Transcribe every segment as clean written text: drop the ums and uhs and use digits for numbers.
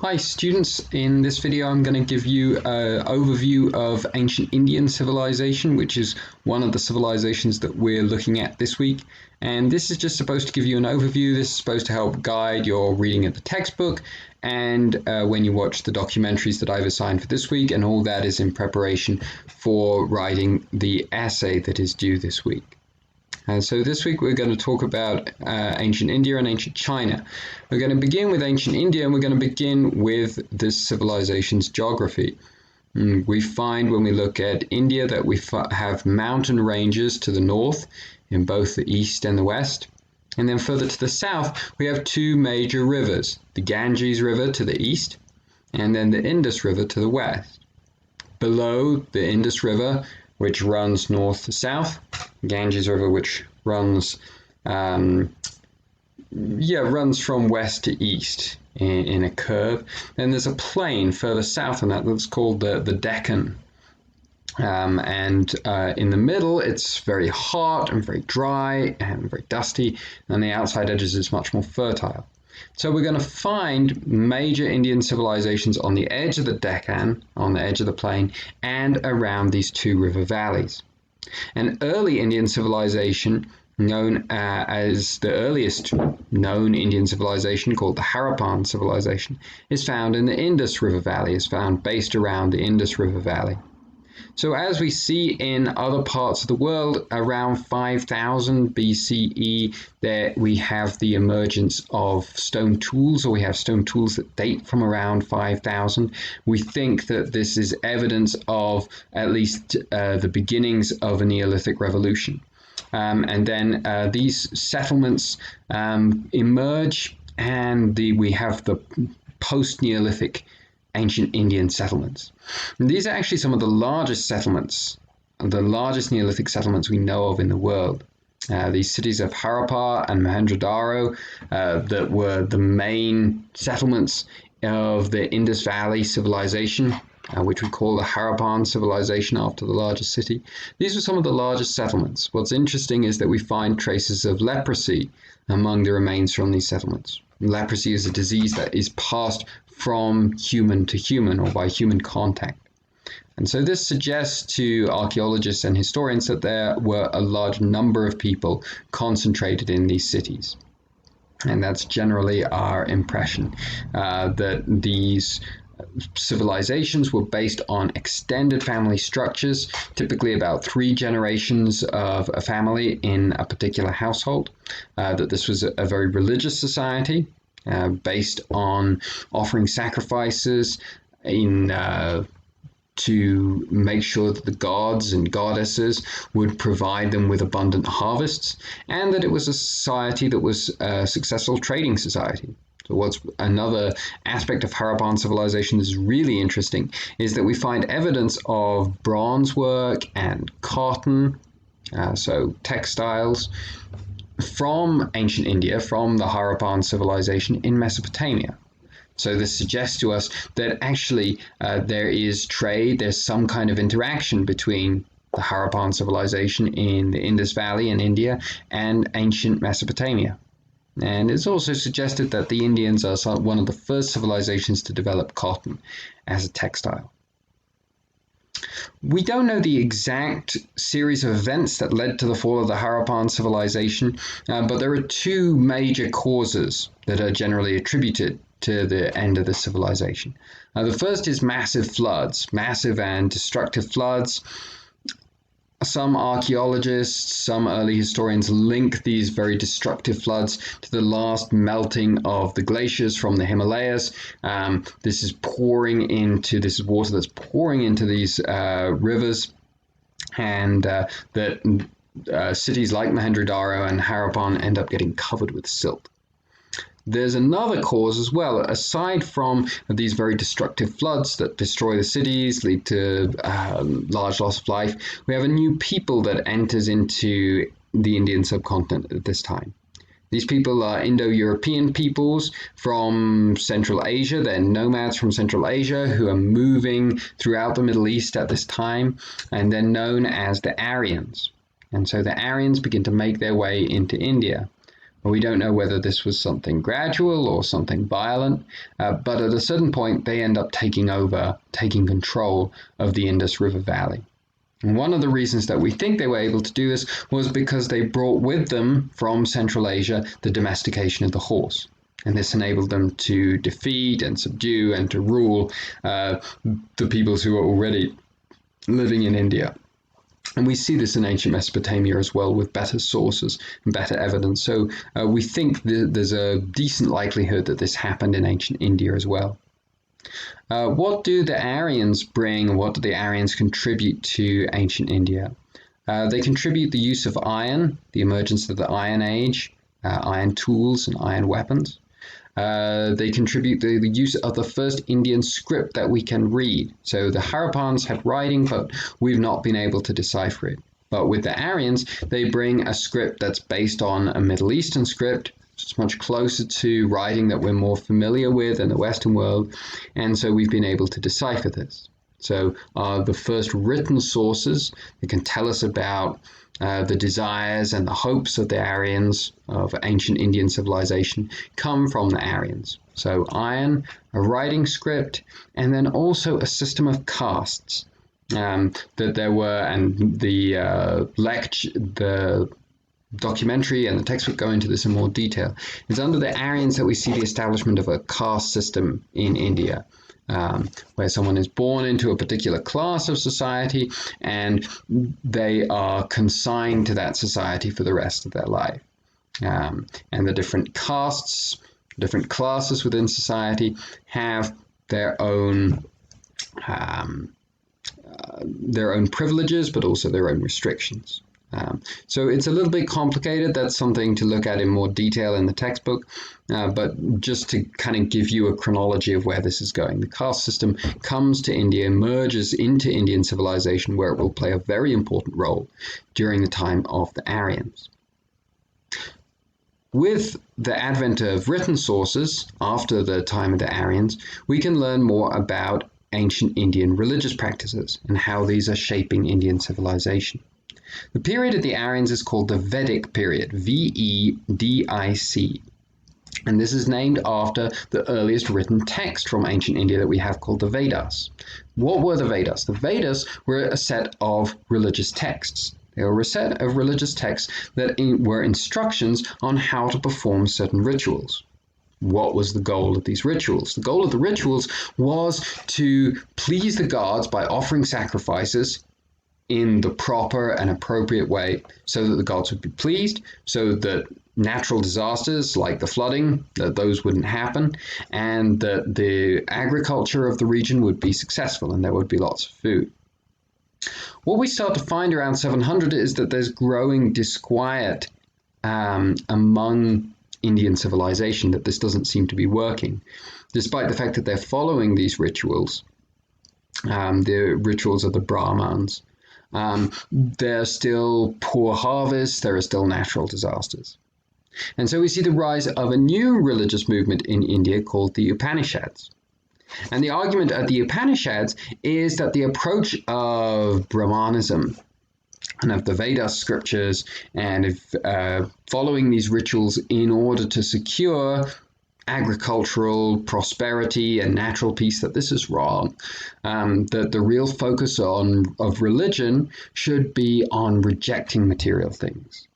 Hi students, in this video I'm going to give you an overview of ancient Indian civilization, which is one of the civilizations that we're looking at this week. And this is just supposed to give you an overview. This is supposed to help guide your reading of the textbook and when you watch the documentaries that I've assigned for this week, and all that is in preparation for writing the essay that is due this week. So this week we're going to talk about ancient India and ancient China. We're going to begin with ancient India, and we're going to begin with this civilization's geography. We find when we look at India that we have mountain ranges to the north in both the east and the west. And then further to the south, we have two major rivers, the Ganges River to the east, and then the Indus River to the west. Below the Indus River, which runs north to south, Ganges River, which runs from west to east in a curve. Then there's a plain further south than that that's called the Deccan. In the middle, it's very hot and very dry and very dusty, and the outside edges is much more fertile. So we're going to find major Indian civilizations on the edge of the Deccan, on the edge of the plain, and around these two river valleys. An early Indian civilization, known as the earliest known Indian civilization, called the Harappan civilization, is found in the Indus River Valley, is found based around the Indus River Valley. So as we see in other parts of the world, around 5000 BCE, there we have the emergence of stone tools, or we have stone tools that date from around 5000. We think that this is evidence of at least the beginnings of a Neolithic revolution. And then these settlements emerge, and we have the post-Neolithic ancient Indian settlements. And these are actually some of the largest settlements, the largest Neolithic settlements we know of in the world. These cities of Harappa and Mohenjo-daro that were the main settlements of the Indus Valley civilization, which we call the Harappan civilization after the largest city. These were some of the largest settlements. What's interesting is that we find traces of leprosy among the remains from these settlements. Leprosy is a disease that is passed from human to human, or by human contact. And so this suggests to archaeologists and historians that there were a large number of people concentrated in these cities. And that's generally our impression, that these civilizations were based on extended family structures, typically about 3 generations of a family in a particular household, that this was a very religious society, based on offering sacrifices to make sure that the gods and goddesses would provide them with abundant harvests, and that it was a society that was a successful trading society. So what's another aspect of Harappan civilization that's really interesting is that we find evidence of bronze work and cotton, so textiles, from ancient India, from the Harappan civilization in Mesopotamia. So this suggests to us that actually there is trade, there's some kind of interaction between the Harappan civilization in the Indus Valley in India and ancient Mesopotamia. And it's also suggested that the Indians are one of the first civilizations to develop cotton as a textile. We don't know the exact series of events that led to the fall of the Harappan civilization, but there are 2 major causes that are generally attributed to the end of the civilization. The first is massive floods, massive and destructive floods. Some archaeologists, some early historians link these very destructive floods to the last melting of the glaciers from the Himalayas. This is water that's pouring into these rivers, and that cities like Mohenjo-daro and Harappan end up getting covered with silt. There's another cause as well. Aside from these very destructive floods that destroy the cities, lead to large loss of life, we have a new people that enters into the Indian subcontinent at this time. These people are Indo-European peoples from Central Asia. They're nomads from Central Asia who are moving throughout the Middle East at this time, and they're known as the Aryans. And so the Aryans begin to make their way into India. We don't know whether this was something gradual or something violent, but at a certain point they end up taking control of the Indus River Valley. And one of the reasons that we think they were able to do this was because they brought with them from Central Asia the domestication of the horse. And this enabled them to defeat and subdue and to rule the peoples who were already living in India. And we see this in ancient Mesopotamia as well, with better sources and better evidence. So we think there's a decent likelihood that this happened in ancient India as well. What do the Aryans bring? What do the Aryans contribute to ancient India? They contribute the use of iron, the emergence of the Iron Age, iron tools and iron weapons. They contribute the use of the first Indian script that we can read. So the Harappans had writing, but we've not been able to decipher it. But with the Aryans, they bring a script that's based on a Middle Eastern script. It's much closer to writing that we're more familiar with in the Western world, and so we've been able to decipher this. So the first written sources that can tell us about the desires and the hopes of the Aryans of ancient Indian civilization come from the Aryans. So iron, a writing script, and then also a system of castes that there were, and the documentary and the textbook go into this in more detail. It's under the Aryans that we see the establishment of a caste system in India, where someone is born into a particular class of society and they are consigned to that society for the rest of their life. And the different castes, different classes within society have their own privileges, but also their own restrictions. So it's a little bit complicated. That's something to look at in more detail in the textbook, but just to kind of give you a chronology of where this is going. The caste system comes to India, merges into Indian civilization, where it will play a very important role during the time of the Aryans. With the advent of written sources after the time of the Aryans, we can learn more about ancient Indian religious practices and how these are shaping Indian civilization. The period of the Aryans is called the Vedic Period, Vedic, and this is named after the earliest written text from ancient India that we have called the Vedas. What were the Vedas? The Vedas were a set of religious texts. They were a set of religious texts that were instructions on how to perform certain rituals. What was the goal of these rituals? The goal of the rituals was to please the gods by offering sacrifices in the proper and appropriate way so that the gods would be pleased, so that natural disasters like the flooding, that those wouldn't happen, and that the agriculture of the region would be successful and there would be lots of food. What we start to find around 700 is that there's growing disquiet among Indian civilization, that this doesn't seem to be working, despite the fact that they're following these rituals, the rituals of the Brahmins. There are still poor harvests, there are still natural disasters. And so we see the rise of a new religious movement in India called the Upanishads. And the argument of the Upanishads is that the approach of Brahmanism and of the Veda scriptures and of following these rituals in order to secure agricultural prosperity and natural peace, that this is wrong, that the real focus of religion should be on rejecting material things,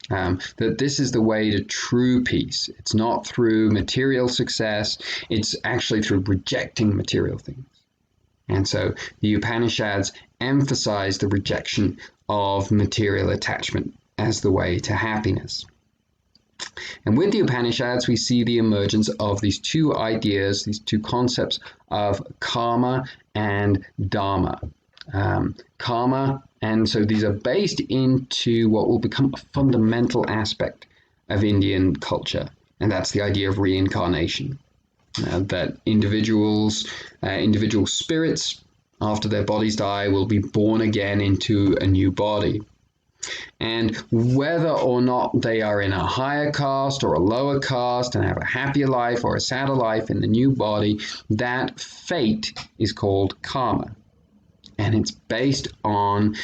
that this is the way to true peace. It's not through material success, it's actually through rejecting material things. And so the Upanishads emphasize the rejection of material attachment as the way to happiness. And with the Upanishads, we see the emergence of these two ideas, these two concepts of karma and dharma. Karma, and so these are based into what will become a fundamental aspect of Indian culture, and that's the idea of reincarnation. That individual spirits, after their bodies die, will be born again into a new body. And whether or not they are in a higher caste or a lower caste and have a happier life or a sadder life in the new body, that fate is called karma. And it's based on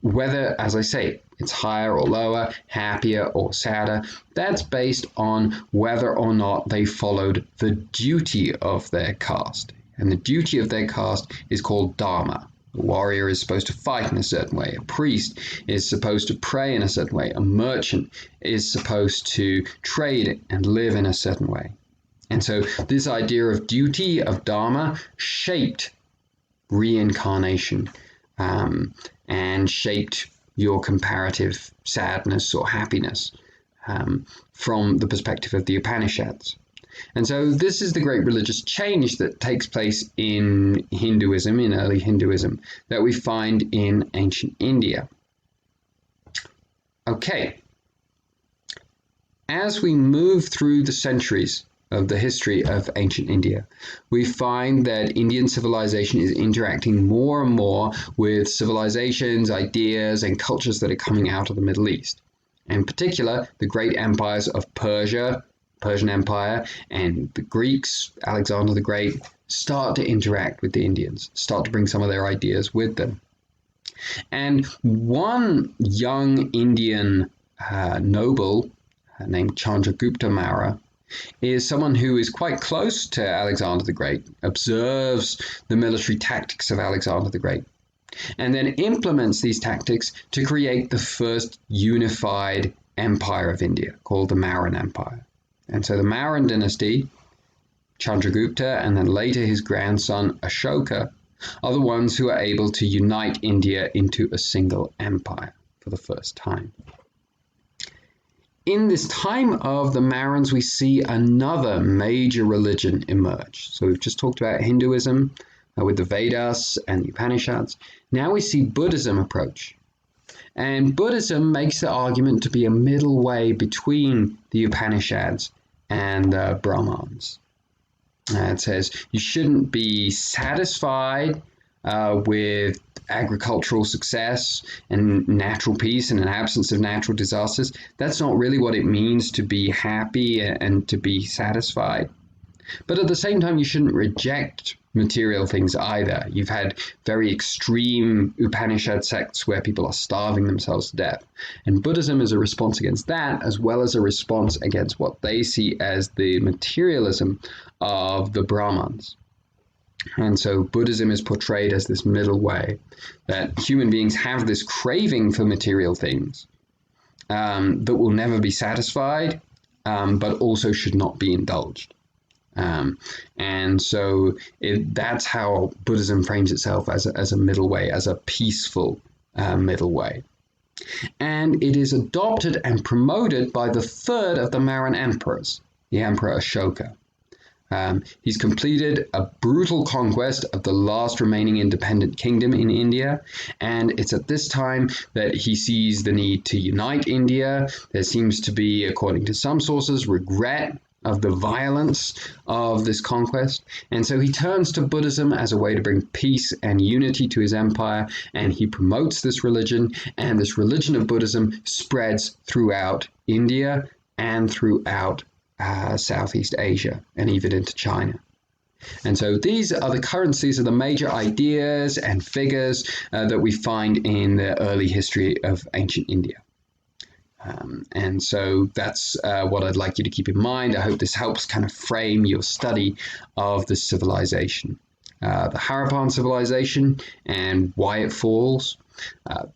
whether, as I say, it's higher or lower, happier or sadder. That's based on whether or not they followed the duty of their caste. And the duty of their caste is called dharma. A warrior is supposed to fight in a certain way. A priest is supposed to pray in a certain way. A merchant is supposed to trade and live in a certain way. And so this idea of duty, of dharma, shaped reincarnation and shaped your comparative sadness or happiness from the perspective of the Upanishads. And so this is the great religious change that takes place in Hinduism, in early Hinduism, that we find in ancient India. Okay. As we move through the centuries of the history of ancient India, we find that Indian civilization is interacting more and more with civilizations, ideas, and cultures that are coming out of the Middle East. In particular, the great empires of Persia, Persian Empire, and the Greeks, Alexander the Great, start to interact with the Indians, start to bring some of their ideas with them. And one young Indian noble named Chandragupta Maurya is someone who is quite close to Alexander the Great, observes the military tactics of Alexander the Great, and then implements these tactics to create the first unified empire of India, called the Mauryan Empire. And so the Mauryan dynasty, Chandragupta, and then later his grandson Ashoka, are the ones who are able to unite India into a single empire for the first time. In this time of the Mauryans, we see another major religion emerge. So we've just talked about Hinduism with the Vedas and the Upanishads. Now we see Buddhism approach. And Buddhism makes the argument to be a middle way between the Upanishads and the Brahmans. It says you shouldn't be satisfied with agricultural success and natural peace and an absence of natural disasters. That's not really what it means to be happy and to be satisfied. But at the same time, you shouldn't reject material things either. You've had very extreme Upanishad sects where people are starving themselves to death. And Buddhism is a response against that, as well as a response against what they see as the materialism of the Brahmans. And so Buddhism is portrayed as this middle way, that human beings have this craving for material things that will never be satisfied, but also should not be indulged. And so that's how Buddhism frames itself as a middle way, as a peaceful middle way. And it is adopted and promoted by the third of the Mauryan emperors, the Emperor Ashoka. He's completed a brutal conquest of the last remaining independent kingdom in India, and it's at this time that he sees the need to unite India. There seems to be, according to some sources, regret of the violence of this conquest, and so he turns to Buddhism as a way to bring peace and unity to his empire, and he promotes this religion, and this religion of Buddhism spreads throughout India and throughout Southeast Asia and even into China. And so these are the major ideas and figures that we find in the early history of ancient India. And so that's what I'd like you to keep in mind. I hope this helps kind of frame your study of the civilization. The Harappan civilization and why it falls,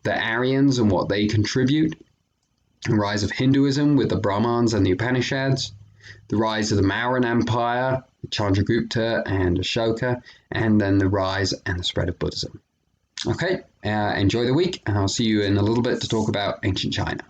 the Aryans and what they contribute, the rise of Hinduism with the Brahmans and the Upanishads, the rise of the Mauryan Empire, Chandragupta and Ashoka, and then the rise and the spread of Buddhism. Okay, enjoy the week, and I'll see you in a little bit to talk about ancient China.